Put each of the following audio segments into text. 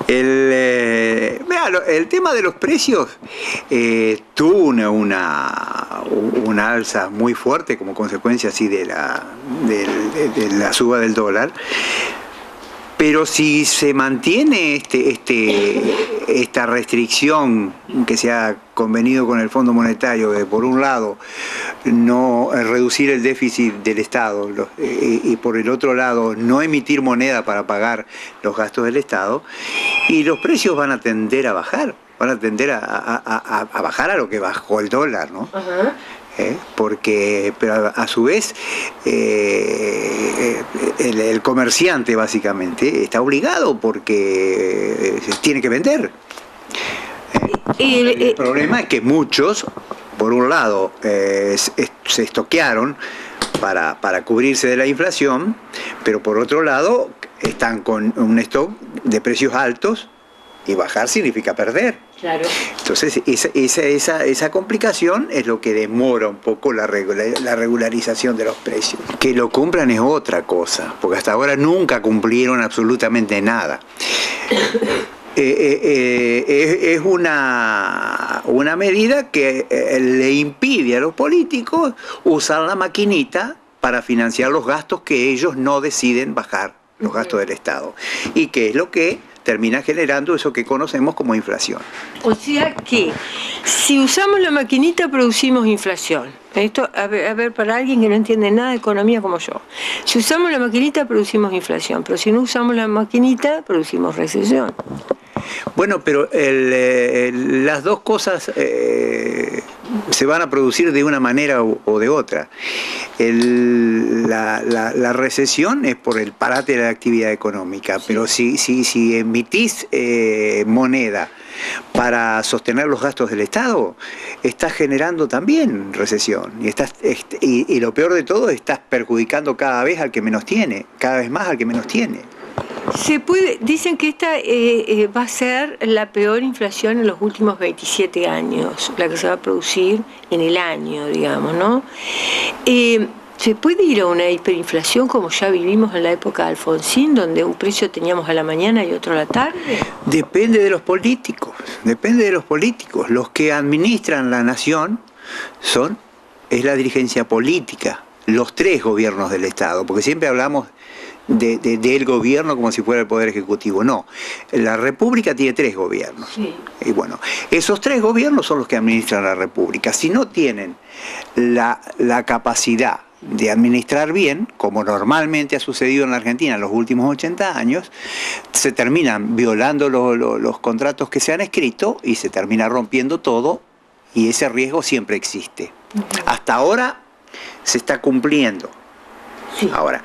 El tema de los precios tuvo una alza muy fuerte como consecuencia así de la suba del dólar. Pero si se mantiene esta restricción que se ha convenido con el Fondo Monetario, de por un lado no reducir el déficit del Estado y por el otro lado no emitir moneda para pagar los gastos del Estado, y los precios van a tender a bajar, van a tender a bajar a lo que bajó el dólar, ¿no? Uh-huh. Pero a su vez el comerciante básicamente está obligado porque tiene que vender. El problema es que muchos, por un lado, se estoquearon para cubrirse de la inflación, pero por otro lado están con un stock de precios altos, y bajar significa perder. Claro. Entonces esa complicación es lo que demora un poco la regularización de los precios. Que lo cumplan es otra cosa, porque hasta ahora nunca cumplieron absolutamente nada. Es una medida que le impide a los políticos usar la maquinita para financiar los gastos que ellos no deciden bajar, los gastos del Estado. Y que es lo que termina generando eso que conocemos como inflación. O sea que si usamos la maquinita producimos inflación. Esto, a ver, para alguien que no entiende nada de economía como yo. Si usamos la maquinita producimos inflación, pero si no usamos la maquinita producimos recesión. Bueno, pero las dos cosas se van a producir de una manera o de otra. La recesión es por el parate de la actividad económica, sí. Pero si emitís moneda para sostener los gastos del Estado, estás generando también recesión. Y lo peor de todo, estás perjudicando cada vez al que menos tiene, cada vez más al que menos tiene. Dicen que esta va a ser la peor inflación en los últimos 27 años, la que se va a producir en el año, digamos, ¿no? ¿Se puede ir a una hiperinflación como ya vivimos en la época de Alfonsín, donde un precio teníamos a la mañana y otro a la tarde? Depende de los políticos, depende de los políticos. Los que administran la nación es la dirigencia política, los tres gobiernos del Estado, porque siempre hablamos del gobierno como si fuera el Poder Ejecutivo. No, la República tiene tres gobiernos. Sí. Y bueno, esos tres gobiernos son los que administran la República. Si no tienen la capacidad de administrar bien, como normalmente ha sucedido en la Argentina en los últimos 80 años, se terminan violando los contratos que se han escrito y se termina rompiendo todo, y ese riesgo siempre existe. Hasta ahora se está cumpliendo. Sí. Ahora,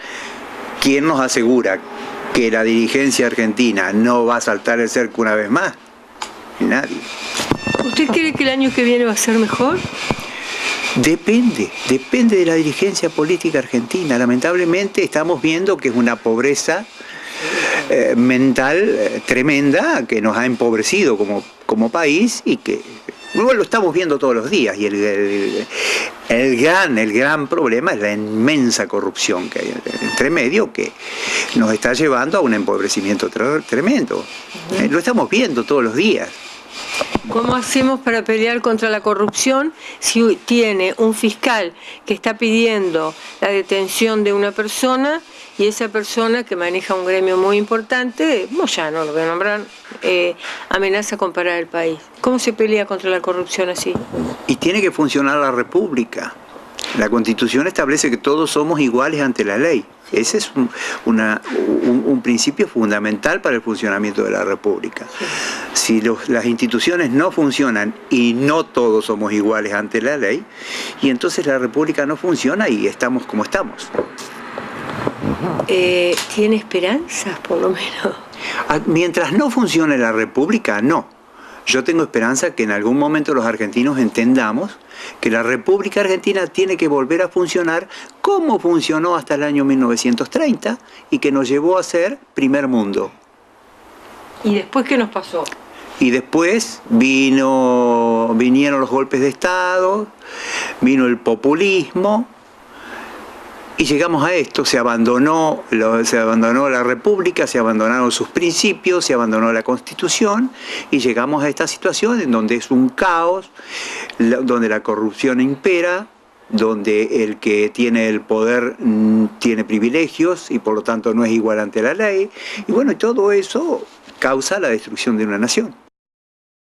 ¿quién nos asegura que la dirigencia argentina no va a saltar el cerco una vez más? Nadie. ¿Usted cree que el año que viene va a ser mejor? Depende de la dirigencia política argentina. Lamentablemente estamos viendo que es una pobreza mental tremenda que nos ha empobrecido como país, y que luego lo estamos viendo todos los días, y el gran problema es la inmensa corrupción que hay entre medio, que nos está llevando a un empobrecimiento tremendo. Lo estamos viendo todos los días. ¿Cómo hacemos para pelear contra la corrupción si tiene un fiscal que está pidiendo la detención de una persona, y esa persona, que maneja un gremio muy importante, Moyano lo voy a nombrar, amenaza con parar el país? ¿Cómo se pelea contra la corrupción así? Y tiene que funcionar la República. La Constitución establece que todos somos iguales ante la ley. Ese es un principio fundamental para el funcionamiento de la República. Si las instituciones no funcionan y no todos somos iguales ante la ley, y entonces la República no funciona y estamos como estamos. ¿Tiene esperanzas, por lo menos? Mientras no funcione la República, no. Yo tengo esperanza que en algún momento los argentinos entendamos que la República Argentina tiene que volver a funcionar como funcionó hasta el año 1930 y que nos llevó a ser primer mundo. ¿Y después qué nos pasó? Y después vinieron los golpes de Estado, vino el populismo, Y llegamos a esto, se abandonó la República, se abandonaron sus principios, se abandonó la Constitución y llegamos a esta situación en donde es un caos, donde la corrupción impera, donde el que tiene el poder tiene privilegios y por lo tanto no es igual ante la ley. Y bueno, todo eso causa la destrucción de una nación.